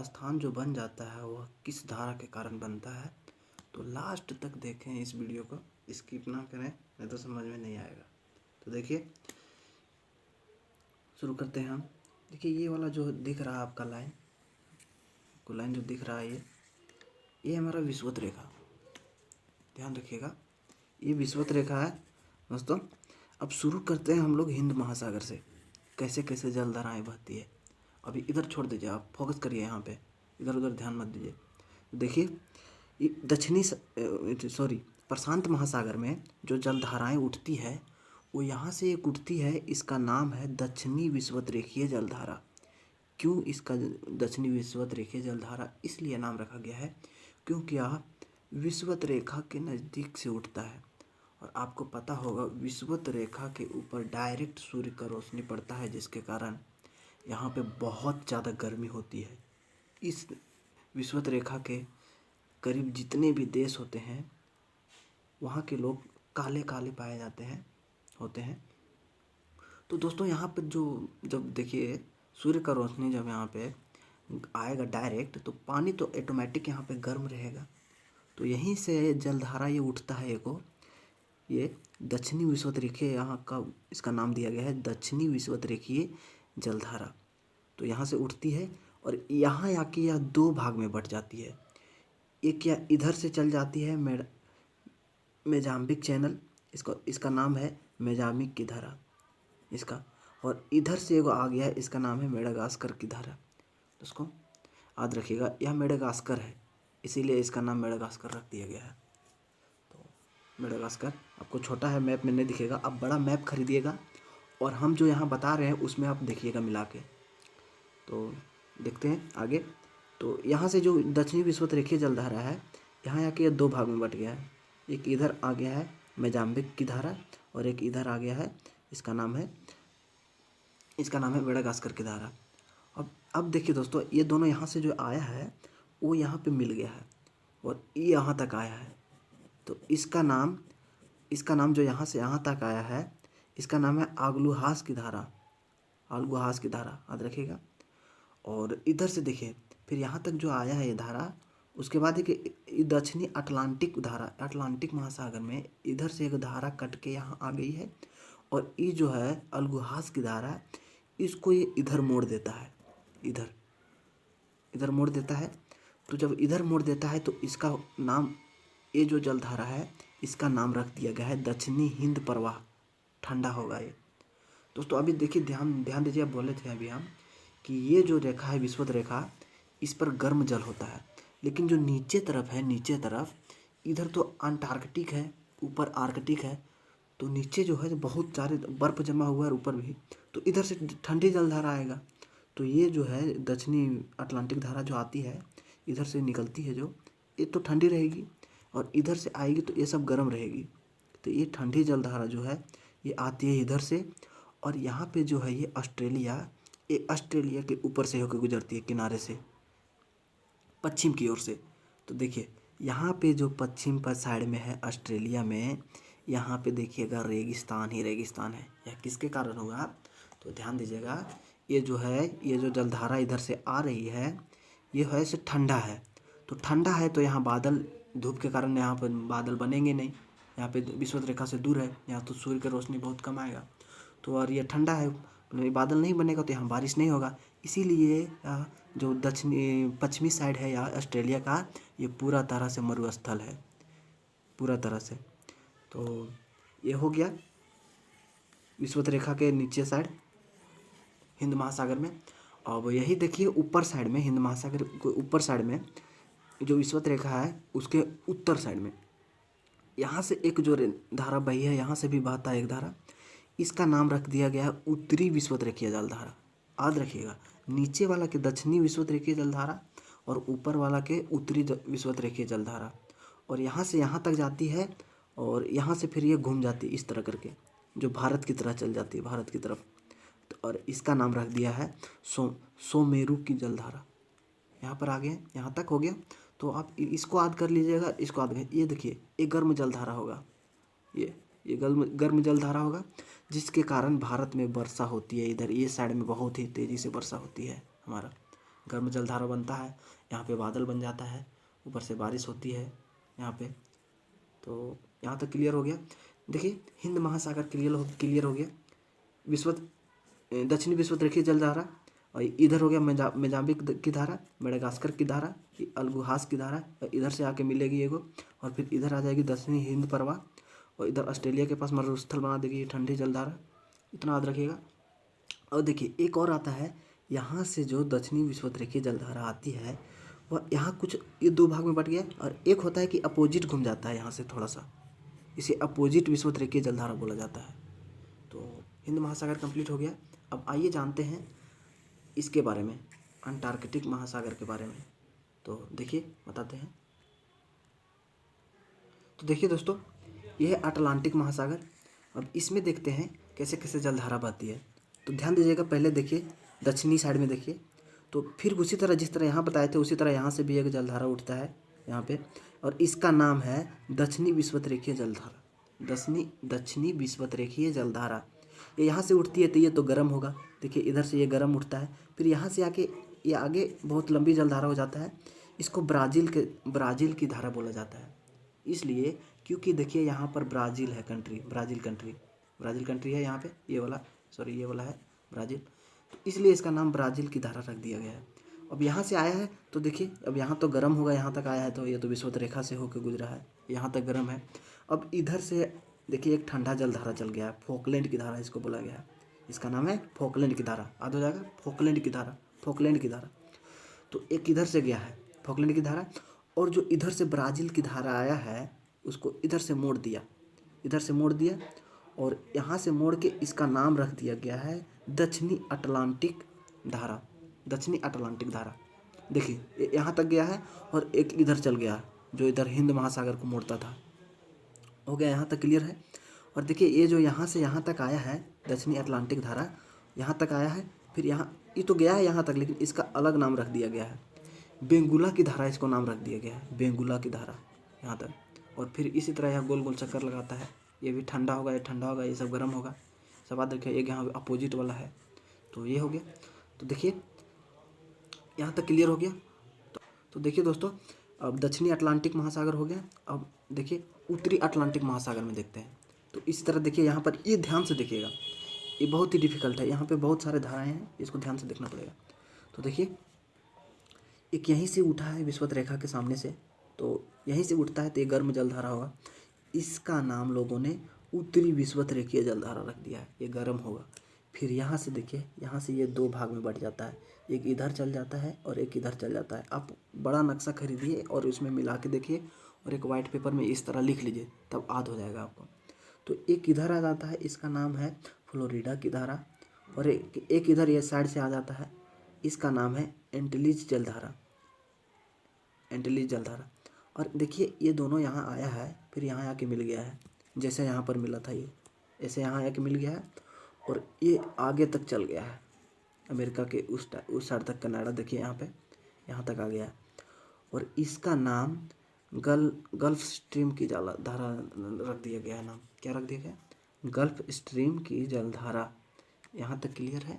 स्थान जो बन जाता है वह किस धारा के कारण बनता है। तो लास्ट तक देखें इस वीडियो को, स्किप ना करें नहीं तो समझ में नहीं आएगा। तो देखिए, शुरू करते हैं हम। देखिए ये वाला जो दिख रहा है आपका लाइन, को लाइन जो दिख रहा है ये हमारा विषुवत रेखा, ध्यान रखिएगा ये विषुवत रेखा है दोस्तों। अब शुरू करते हैं हम लोग हिंद महासागर से, कैसे कैसे जलधाराएं बहती है। अभी इधर छोड़ दीजिए, आप फोकस करिए यहाँ पे, इधर उधर ध्यान मत दीजिए। देखिए प्रशांत महासागर में जो जलधाराएं उठती है वो यहाँ से एक उठती है, इसका नाम है दक्षिणी विषुवत रेखीय जलधारा। क्यों इसका दक्षिणी विषुवत रेखीय जलधारा इसलिए नाम रखा गया है क्योंकि यह विषुवत रेखा के नज़दीक से उठता है। और आपको पता होगा विषुवत रेखा के ऊपर डायरेक्ट सूर्य का रोशनी पड़ता है, जिसके कारण यहाँ पे बहुत ज़्यादा गर्मी होती है। इस विषुवत रेखा के करीब जितने भी देश होते हैं वहाँ के लोग काले काले पाए जाते हैं, होते हैं। तो दोस्तों यहाँ पर जब देखिए सूर्य का रोशनी जब यहाँ पे आएगा डायरेक्ट, तो पानी तो ऑटोमेटिक यहाँ पे गर्म रहेगा। तो यहीं से जलधारा ये उठता है। ये दक्षिणी विषुवत रेखीय, यहाँ का इसका नाम दिया गया है दक्षिणी विषुवत रेखीय जलधारा। तो यहाँ से उठती है और यहाँ आके यह दो भाग में बट जाती है। एक या इधर से चल जाती है मेजाम्बिक चैनल, इसका नाम है मेजाम्बिक की धारा इसका, और इधर से एगो आ गया है, इसका नाम है मेडागास्कर की धारा। उसको याद रखिएगा, यह मेडागास्कर है इसीलिए इसका नाम मेडागास्कर रख दिया गया है। तो मेडागास्कर आपको छोटा है, मैप में नहीं दिखेगा, आप बड़ा मैप खरीदिएगा और हम जो यहाँ बता रहे हैं उसमें आप देखिएगा मिला के। तो देखते हैं आगे। तो यहाँ से जो दक्षिणी विषुवत रेखीय जलधारा है यहाँ आके दो भाग में बट गया है। एक इधर आ गया है मेजाम्बिक की धारा और एक इधर आ गया है, इसका नाम है मेडागास्कर की धारा। अब देखिए दोस्तों, ये दोनों यहाँ से जो आया है वो यहाँ पे मिल गया है और ये यहाँ तक आया है। तो इसका नाम जो यहाँ से यहाँ तक आया है इसका नाम है आगलुहास की धारा, याद रखिएगा। और इधर से देखिए फिर यहाँ तक जो आया है ये धारा, उसके बाद एक दक्षिणी अटलांटिक धारा, अटलांटिक महासागर में इधर से एक धारा कट के यहाँ आ गई है और ये जो है अलगुहास की धारा, इसको ये इधर मोड़ देता है, इधर मोड़ देता है। तो जब इधर मोड़ देता है तो इसका नाम, ये जो जलधारा है इसका नाम रख दिया गया है दक्षिणी हिंद प्रवाह, ठंडा होगा ये। दोस्तों अभी देखिए, ध्यान दीजिए, बोले थे अभी हम कि ये जो रेखा है विषुवत रेखा, इस पर गर्म जल होता है, लेकिन जो नीचे तरफ इधर तो अंटार्कटिक है, ऊपर आर्कटिक है। तो नीचे जो है बहुत सारे बर्फ़ जमा हुआ है ऊपर भी, तो इधर से ठंडी जलधारा आएगा। तो ये जो है दक्षिणी अटलांटिक धारा जो आती है इधर से निकलती है, जो ये तो ठंडी रहेगी और इधर से आएगी तो ये सब गर्म रहेगी। तो ये ठंडी जलधारा जो है ये आती है इधर से, और यहाँ पे जो है ये ऑस्ट्रेलिया के ऊपर से होकर गुजरती है, किनारे से पश्चिम की ओर से। तो देखिए यहाँ पे जो पश्चिम पर साइड में है ऑस्ट्रेलिया में, यहाँ पे देखिएगा रेगिस्तान ही रेगिस्तान है। यह किसके कारण होगा? तो ध्यान दीजिएगा, ये जो जलधारा इधर से आ रही है ये है से ठंडा है। तो ठंडा है तो यहाँ बादल, धूप के कारण यहाँ पर बादल बनेंगे नहीं, यहाँ पे विषुवत रेखा से दूर है, यहाँ तो सूर्य की रोशनी बहुत कम आएगा। तो और ये ठंडा है, बादल नहीं बनेगा तो यहाँ बारिश नहीं होगा। इसीलिए जो पश्चिमी साइड है या ऑस्ट्रेलिया का, ये पूरा तरह से मरुस्थल है, पूरा तरह से। तो ये हो गया विषुवत रेखा के नीचे साइड हिंद महासागर में। अब यही देखिए ऊपर साइड में, हिंद महासागर के ऊपर साइड में जो विषुवत रेखा है उसके उत्तर साइड में यहाँ से एक जो धारा बही है, यहाँ से भी बहता है एक धारा, इसका नाम रख दिया गया है उत्तरी विषुवत रेखीय जलधारा। याद रखिएगा, नीचे वाला के दक्षिणी विषुवत रेखीय जलधारा और ऊपर वाला के उत्तरी विषुवत रेखीय जलधारा। और यहाँ से यहाँ तक जाती है और यहाँ से फिर ये घूम जाती है इस तरह करके, जो भारत की तरह चल जाती है, भारत की तरफ। तो और इसका नाम रख दिया है सोमेरु की जलधारा। यहाँ पर आ गए, यहाँ तक हो गया। तो आप इसको याद कर लीजिएगा, इसको याद कर, ये देखिए ये गर्म जलधारा होगा, ये गर्म जलधारा होगा, जिसके कारण भारत में वर्षा होती है। इधर ये साइड में बहुत ही तेज़ी से वर्षा होती है हमारा गर्म जलधारा बनता है, यहाँ पे बादल बन जाता है, ऊपर से बारिश होती है यहाँ पे। तो यहाँ तक क्लियर हो गया। देखिए हिंद महासागर क्लियर हो गया। दक्षिणी विषुवत-रेखीय जलधारा, और इधर हो गया मोजाम्बिक की धारा, मेडागास्कर की धारा, अलगुहास की धारा, और इधर से आके मिलेगी एगो, और फिर इधर आ जाएगी दक्षिणी हिंद प्रवाह, और इधर ऑस्ट्रेलिया के पास मरुस्थल बना देगी ये ठंडी जलधारा। इतना याद रखिएगा। और देखिए एक और आता है, यहाँ से जो दक्षिणी विषुवत-रेखीय जलधारा आती है वह यहाँ कुछ ये दो भाग में बट गया, और एक होता है कि अपोजिट घूम जाता है यहाँ से थोड़ा सा, इसे अपोजिट विषुवत-रेखीय जलधारा बोला जाता है। तो हिंद महासागर कंप्लीट हो गया। अब आइए जानते हैं इसके बारे में, अंटार्कटिक महासागर के बारे में। तो देखिए बताते हैं। तो देखिए दोस्तों, यह है अटलांटिक महासागर। अब इसमें देखते हैं कैसे कैसे जलधारा बहती है। तो ध्यान दीजिएगा, पहले देखिए दक्षिणी साइड में देखिए, तो फिर उसी तरह जिस तरह यहाँ बताए थे उसी तरह यहाँ से भी एक जलधारा उठता है यहाँ पे, और इसका नाम है दक्षिणी विषुवत-रेखीय जलधारा। दक्षिणी विषुवत-रेखीय जलधारा ये यहाँ से उठती है, तो ये तो गर्म होगा। देखिए इधर से ये गर्म उठता है, फिर यहाँ से आके ये आगे बहुत लंबी जलधारा हो जाता है। इसको ब्राज़ील की धारा बोला जाता है, इसलिए क्योंकि देखिए यहाँ पर ब्राज़ील है कंट्री, ब्राज़ील कंट्री है यहाँ पे, ये वाला है ब्राज़ील, तो इसलिए इसका नाम ब्राज़ील की धारा रख दिया गया है। अब यहाँ से आया है तो देखिए, अब यहाँ तो गर्म होगा, यहाँ तक आया है तो ये तो विषुवत रेखा से होकर गुजरा है, यहाँ तक गर्म है। अब इधर से देखिए एक ठंडा जलधारा चल गया है, फॉकलैंड की धारा इसको बोला गया है, इसका नाम है फॉकलैंड की धारा। याद हो जाएगा, फॉकलैंड की धारा। तो एक इधर से गया है फॉकलैंड की धारा, और जो इधर से ब्राज़ील की धारा आया है उसको इधर से मोड़ दिया, और यहाँ से मोड़ के इसका नाम रख दिया गया है दक्षिणी अटलांटिक धारा। देखिए यहाँ तक गया है, और एक इधर चल गया जो इधर हिंद महासागर को मोड़ता था। हो गया, यहाँ तक क्लियर है। और देखिए ये जो यहाँ से यहाँ तक आया है दक्षिणी अटलांटिक धारा, यहाँ तक आया है, फिर यहाँ ये तो गया है यहाँ तक, लेकिन इसका अलग नाम रख दिया गया है, बेंगुला की धारा इसको नाम रख दिया गया है, बेंगुला की धारा यहाँ तक। और फिर इसी तरह यह गोल गोल चक्कर लगाता है, ये भी ठंडा होगा, ये सब गर्म होगा, सब बात देखिए। एक यहाँ अपोजिट वाला है, तो ये हो गया। तो देखिए यहाँ तक क्लियर हो गया। तो देखिए दोस्तों, अब दक्षिणी अटलांटिक महासागर हो गया। अब देखिए उत्तरी अटलांटिक महासागर में देखते हैं। तो इस तरह देखिए यहाँ पर, ये ध्यान से देखिएगा, ये बहुत ही डिफिकल्ट है, यहाँ पे बहुत सारे धाराएं हैं, इसको ध्यान से देखना पड़ेगा। तो देखिए एक यहीं से उठा है विषुवत रेखा के सामने से, तो यहीं से उठता है तो ये गर्म जलधारा होगा, इसका नाम लोगों ने उत्तरी विषुवत-रेखीय जलधारा रख दिया है, ये गर्म होगा। फिर यहाँ से देखिए, यहाँ से ये दो भाग में बट जाता है, एक इधर चल जाता है और एक इधर चल जाता है। आप बड़ा नक्शा खरीदिए और उसमें मिला के देखिए, और एक वाइट पेपर में इस तरह लिख लीजिए, तब याद हो जाएगा आपको। तो एक इधर आ जाता है, इसका नाम है फ्लोरिडा की धारा, और एक इधर ये साइड से आ जाता है, इसका नाम है एंटिलीज जलधारा। और देखिए ये दोनों यहाँ आया है, फिर यहाँ आके मिल गया है, जैसे यहाँ पर मिला था ये, ऐसे यहाँ आके मिल गया है, और ये आगे तक चल गया है अमेरिका के उस साइड तक, कनाडा देखिए यहाँ पे, यहाँ तक आ गया है। और इसका नाम गल्फ स्ट्रीम की धारा रख दिया गया है। नाम क्या रख दिया गया? गल्फ स्ट्रीम की जलधारा। यहाँ तक क्लियर है।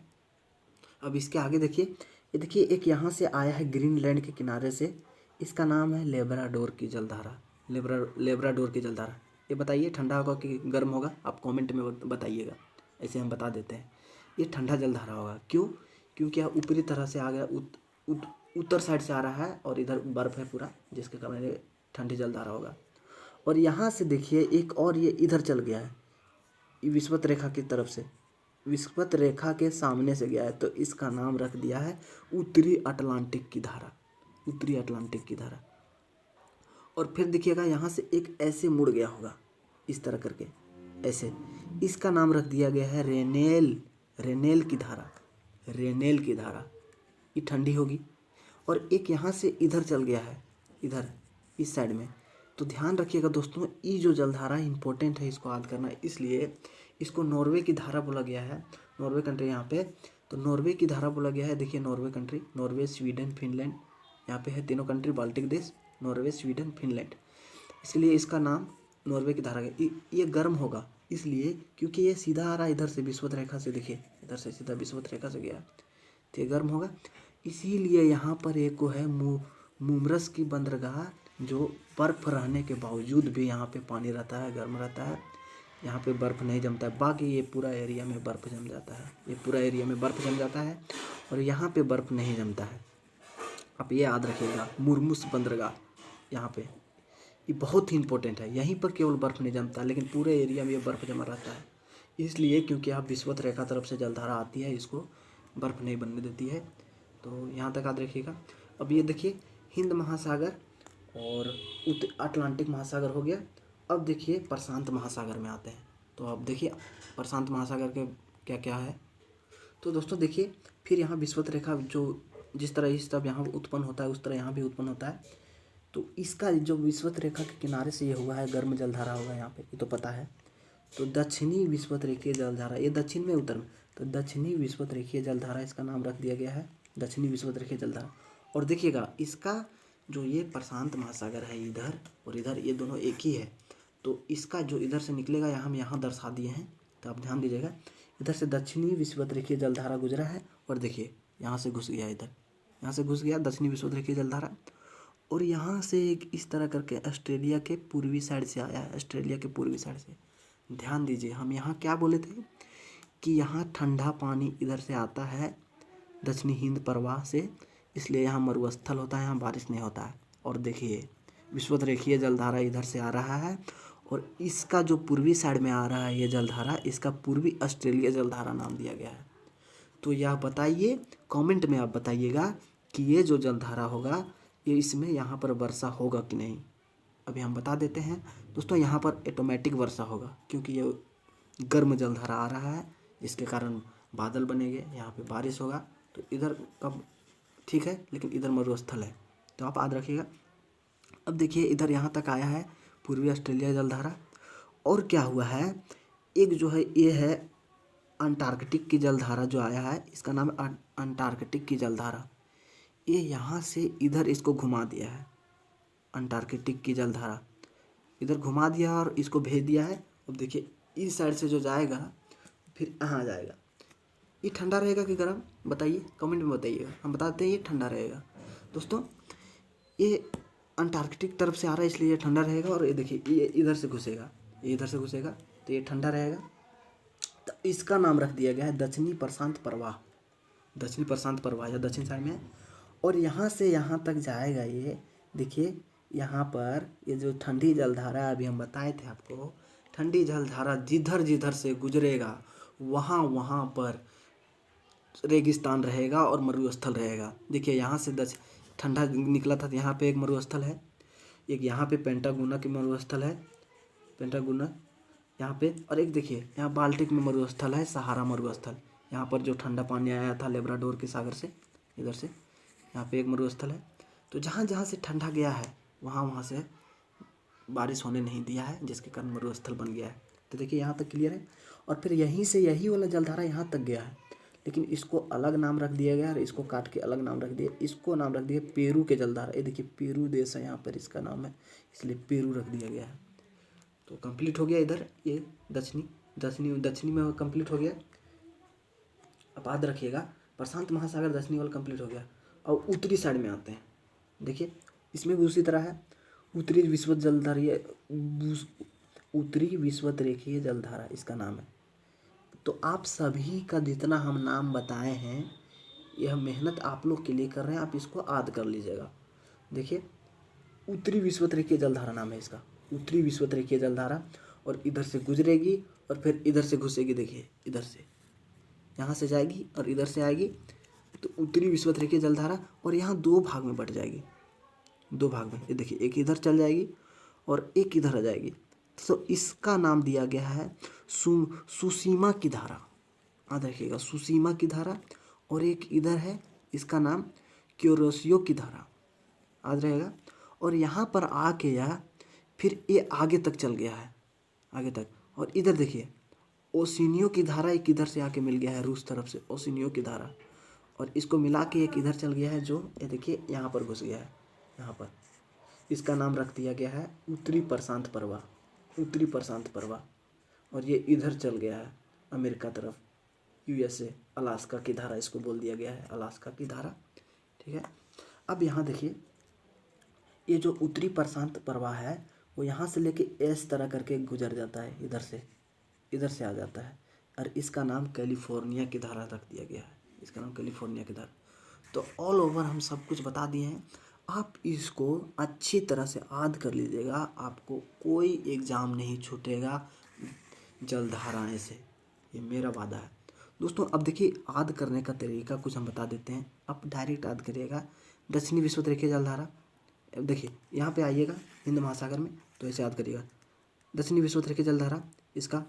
अब इसके आगे देखिए, ये देखिए एक यहाँ से आया है ग्रीनलैंड के किनारे से, इसका नाम है लेब्राडोर की जलधारा। लेब्राडोर की जलधारा। ये बताइए ठंडा होगा कि गर्म होगा, आप कमेंट में बताइएगा, ऐसे हम बता देते हैं। ये ठंडा जलधारा होगा। क्यों? क्योंकि यह ऊपरी तरह से आ गया, उत्तर साइड से आ रहा है, और इधर बर्फ़ है पूरा, जिसके कारण ये ठंडी जलधारा होगा। और यहाँ से देखिए एक और ये इधर चल गया है, विषुवत रेखा की तरफ से, विषुवत रेखा के सामने से गया है, तो इसका नाम रख दिया है उत्तरी अटलांटिक की धारा। उत्तरी अटलांटिक की धारा। और फिर देखिएगा यहाँ से एक ऐसे मुड़ गया होगा, इस तरह करके ऐसे, इसका नाम रख दिया गया है रेनेल की धारा। रेनेल की धारा, ये ठंडी होगी। और एक यहाँ से इधर चल गया है, इधर इस साइड में। तो ध्यान रखिएगा दोस्तों, ये जो जलधारा इंपॉर्टेंट है, इसको याद करना, इसलिए इसको नॉर्वे की धारा बोला गया है। नॉर्वे कंट्री यहाँ पे, तो नॉर्वे की धारा बोला गया है। देखिए Norway country, Norway, Sweden, Finland, यहाँ पे है तीनों कंट्री, बाल्टिक देश, नॉर्वे, स्वीडन, फिनलैंड, इसलिए इसका नाम नॉर्वे की धारा है। ये गर्म होगा इसलिए क्योंकि ये सीधा आ रहा है इधर से विषुवत रेखा से, देखिए इधर से सीधा विषुवत रेखा से गया, तो ये गर्म होगा। इसीलिए यहाँ पर एक वो है मुमरस की बंदरगाह, जो बर्फ़ रहने के बावजूद भी यहाँ पे पानी रहता है, गर्म रहता है, यहाँ पे बर्फ़ नहीं जमता है। बाकी ये पूरा एरिया में बर्फ़ जम जाता है, ये पूरा एरिया में बर्फ़ जम जाता है और यहाँ पे बर्फ़ नहीं जमता है। आप ये याद रखिएगा, मुर्मुस बंदरगाह यहाँ पे, ये बहुत ही इंपॉर्टेंट है। यहीं पर केवल बर्फ़ नहीं जमता, लेकिन पूरे एरिया में ये बर्फ़ जमा रहता है, इसलिए क्योंकि आप विषुवत रेखा तरफ से जलधारा आती है, इसको बर्फ़ नहीं बनने देती है। तो यहाँ तक याद रखिएगा। अब ये देखिए, हिंद महासागर और अटलांटिक महासागर हो गया। अब देखिए प्रशांत महासागर में आते हैं। तो अब देखिए प्रशांत महासागर के क्या क्या है। तो दोस्तों देखिए, फिर यहाँ विषुवत रेखा जो जिस तरह इस तरफ यहाँ उत्पन्न होता है, उस तरह यहाँ भी उत्पन्न होता है। तो इसका जो विषुवत रेखा के किनारे से ये हुआ है, गर्म जलधारा होगा यहाँ पे, ये तो पता है। तो दक्षिणी विषुवत रेखीय जलधारा, ये दक्षिण में उत्तर में, तो दक्षिणी विषुवत रेखीय जलधारा इसका नाम रख दिया गया है, दक्षिणी विषुवत रेखीय जलधारा। और देखिएगा, इसका जो ये प्रशांत महासागर है इधर और इधर, ये दोनों एक ही है। तो इसका जो इधर से निकलेगा, यहाँ हम यहाँ दर्शा दिए हैं, तो आप ध्यान दीजिएगा। इधर से दक्षिणी विषुवत रेखीय जलधारा गुजरा है और देखिए यहाँ से घुस गया, इधर यहाँ से घुस गया दक्षिणी विषुवत रेखीय जलधारा। और यहाँ से एक इस तरह करके ऑस्ट्रेलिया के पूर्वी साइड से आया है, ऑस्ट्रेलिया के पूर्वी साइड से। ध्यान दीजिए, हम यहाँ क्या बोले थे कि यहाँ ठंडा पानी इधर से आता है दक्षिणी हिंद प्रवाह से, इसलिए यहाँ मरुस्थल होता है, यहाँ बारिश नहीं होता है। और देखिए विषुवत रेखीय जलधारा इधर से आ रहा है और इसका जो पूर्वी साइड में आ रहा है ये जलधारा, इसका पूर्वी ऑस्ट्रेलिया जलधारा नाम दिया गया है। तो यह बताइए, कमेंट में आप बताइएगा कि ये जो जलधारा होगा, ये इसमें यहाँ पर वर्षा होगा कि नहीं। अभी हम बता देते हैं दोस्तों, यहाँ पर ऑटोमेटिक वर्षा होगा, क्योंकि ये गर्म जलधारा आ रहा है, जिसके कारण बादल बनेंगे, यहाँ पे बारिश होगा। तो इधर कब ठीक है, लेकिन इधर मरुस्थल है, तो आप याद रखिएगा। अब देखिए इधर यहाँ तक आया है पूर्वी ऑस्ट्रेलिया जलधारा। और क्या हुआ है, एक जो है ये है अंटार्कटिक की जलधारा जो आया है, इसका नाम है अंटार्कटिक की जलधारा। ये यहाँ से इधर इसको घुमा दिया है, अंटार्कटिक की जलधारा इधर घुमा दिया और इसको भेज दिया है। अब देखिए इस साइड से जो जाएगा फिर यहाँ जाएगा। ये ठंडा रहेगा कि गर्म, बताइए कमेंट में बताइएगा, हम बताते हैं ये ठंडा रहेगा। दोस्तों ये अंटार्कटिक तरफ से आ रहा है, इसलिए ये ठंडा रहेगा। और ये देखिए ये इधर से घुसेगा, ये इधर से घुसेगा, तो ये ठंडा रहेगा। तो इसका नाम रख दिया गया है दक्षिणी प्रशांत प्रवाह, दक्षिणी प्रशांत प्रवाह या दक्षिण साइड में। और यहाँ से यहाँ तक जाएगा ये, देखिए यहाँ पर ये जो ठंडी जलधारा अभी हम बताए थे आपको, ठंडी जलधारा जिधर जिधर से गुजरेगा वहाँ वहाँ पर रेगिस्तान रहेगा और मरुस्थल रहेगा। देखिए यहाँ से ठंडा निकला था, यहाँ पे एक मरुस्थल है, एक यहाँ पे पेंटागुना की मरुस्थल है, पेंटागुना यहाँ पे, और एक देखिए यहाँ बाल्टिक में मरुस्थल है, सहारा मरुस्थल, यहाँ पर जो ठंडा पानी आया था लेब्राडोर के सागर से, इधर से यहाँ पे एक मरुस्थल है। तो जहाँ जहाँ से ठंडा गया है वहाँ वहाँ से बारिश होने नहीं दिया है, जिसके कारण मरुस्थल बन गया है। तो देखिए यहाँ तक क्लियर है। और फिर यहीं से यही वाला जलधारा यहाँ तक गया है, लेकिन इसको अलग नाम रख दिया गया और इसको काट के अलग नाम रख दिया, इसको नाम रख दिया पेरू के जलधारा। ये देखिए पेरू देश है यहाँ पर, इसका नाम है, इसलिए पेरू रख दिया गया है। तो कंप्लीट हो गया इधर, ये दक्षिणी में कंप्लीट हो गया। अब याद रखिएगा, प्रशांत महासागर दक्षिणी वाला कंप्लीट हो गया। और उत्तरी साइड में आते हैं, देखिए इसमें भी उसी तरह है, उत्तरी विषुवत जलधारा, उत्तरी विषुवत रेखीय जलधारा इसका नाम है। तो आप सभी का जितना हम नाम बताए हैं, यह मेहनत आप लोग के लिए कर रहे हैं, आप इसको याद कर लीजिएगा। देखिए उत्तरी विषुवत रेखीय जलधारा नाम है इसका, उत्तरी विषुवत रेखीय जलधारा। और इधर से गुजरेगी और फिर इधर से घुसेगी, देखिए इधर से यहाँ से जाएगी और इधर से आएगी, तो उत्तरी विषुवत रेखीय जलधारा। और यहाँ दो भाग में बट जाएगी, दो भाग में, ये देखिए एक इधर चल जाएगी और एक इधर आ जाएगी। तो इसका नाम दिया गया है सुसीमा की धारा। याद रखिएगा, सुसीमा की धारा। और एक इधर है, इसका नाम क्यूरोसियो की धारा, याद रहेगा। और यहाँ पर आके या फिर ये आगे तक चल गया है, आगे तक। और इधर देखिए ओसिनियो की धारा, एक इधर से आके मिल गया है रूस तरफ से, ओसिनियो की धारा। और इसको मिला के एक इधर चल गया है, जो ये देखिए यहाँ पर घुस गया है, यहाँ पर। इसका नाम रख दिया गया है उत्तरी प्रशांत प्रवाह, उत्तरी प्रशांत प्रवाह। और ये इधर चल गया है अमेरिका तरफ, यूएसए, अलास्का की धारा इसको बोल दिया गया है, अलास्का की धारा। ठीक है। अब यहाँ देखिए, ये जो उत्तरी प्रशांत प्रवाह है वो यहाँ से लेके इस तरह करके गुजर जाता है, इधर से आ जाता है, और इसका नाम कैलिफोर्निया की धारा रख दिया गया है। इसका नाम कैलिफोर्निया की धारा। तो ऑल ओवर हम सब कुछ बता दिए हैं। आप इसको अच्छी तरह से याद कर लीजिएगा, आपको कोई एग्ज़ाम नहीं छूटेगा जलधाराएँ से, ये मेरा वादा है। दोस्तों अब देखिए, याद करने का तरीका कुछ हम बता देते हैं। आप डायरेक्ट याद करिएगा, दक्षिणी विषुवत जलधारा। अब देखिए यहाँ पे आइएगा हिंद महासागर में, तो ऐसे याद करिएगा, दक्षिणी विषुवत जलधारा, इसका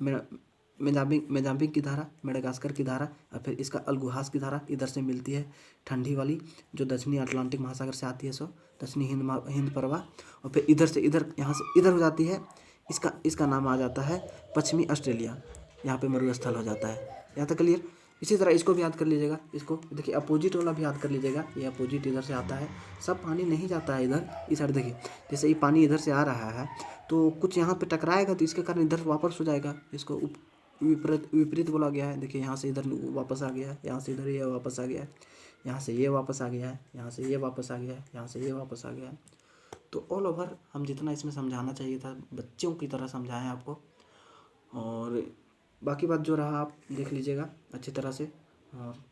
मेजाम्बिक की धारा, मेडागास्कर की धारा, और फिर इसका अलगुहास की धारा इधर से मिलती है, ठंडी वाली जो दक्षिणी अटलांटिक महासागर से आती है, सो दक्षिणी हिंद प्रवाह, और फिर इधर से इधर, यहाँ से इधर हो जाती है। इसका नाम आ जाता है पश्चिमी ऑस्ट्रेलिया, यहाँ पे मरुस्थल हो जाता है। यहाँ तक क्लियर। इसी तरह इसको भी याद कर लीजिएगा, इसको देखिए अपोजिट वाला भी याद कर लीजिएगा, ये अपोजिट इधर से आता है, सब पानी नहीं जाता है इधर, इस साइड देखिए, जैसे ये पानी इधर से आ रहा है तो कुछ यहाँ पे टकराएगा तो इसके कारण इधर वापस हो जाएगा, इसको विपरीत बोला गया है। देखिए यहाँ से इधर वापस आ गया है, यहाँ से इधर ये वापस आ गया है, यहाँ से ये वापस आ गया है, यहाँ से ये वापस आ गया है, यहाँ से ये वापस आ गया है। तो ऑल ओवर हम जितना इसमें समझाना चाहिए था बच्चों की तरह समझाएं आपको, और बाकी बात जो रहा आप देख लीजिएगा अच्छी तरह से। और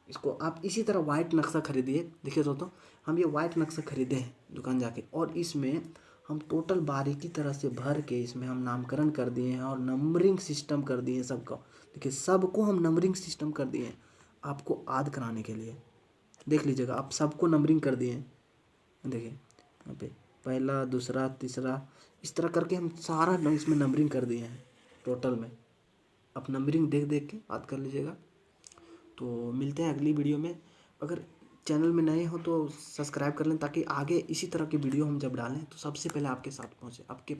इसको आप इसी तरह वाइट नक्शा खरीदिए। देखिए दोस्तों, हम ये वाइट नक्शा खरीदे हैं दुकान जाके, और इसमें हम टोटल बारीकी तरह से भर के इसमें हम नामकरण कर दिए हैं और नंबरिंग सिस्टम कर दिए हैं सबका। देखिए सबको हम नंबरिंग सिस्टम कर दिए हैं आपको याद कराने के लिए। देख लीजिएगा, आप सबको नंबरिंग कर दिए हैं। देखिए यहाँ पे पहला, दूसरा, तीसरा, इस तरह करके हम सारा इसमें नंबरिंग कर दिए हैं टोटल में। आप नंबरिंग देख देख के याद कर लीजिएगा। तो मिलते हैं अगली वीडियो में। अगर चैनल में नए हो तो सब्सक्राइब कर लें, ताकि आगे इसी तरह की वीडियो हम जब डालें तो सबसे पहले आपके साथ पहुँचे, आपके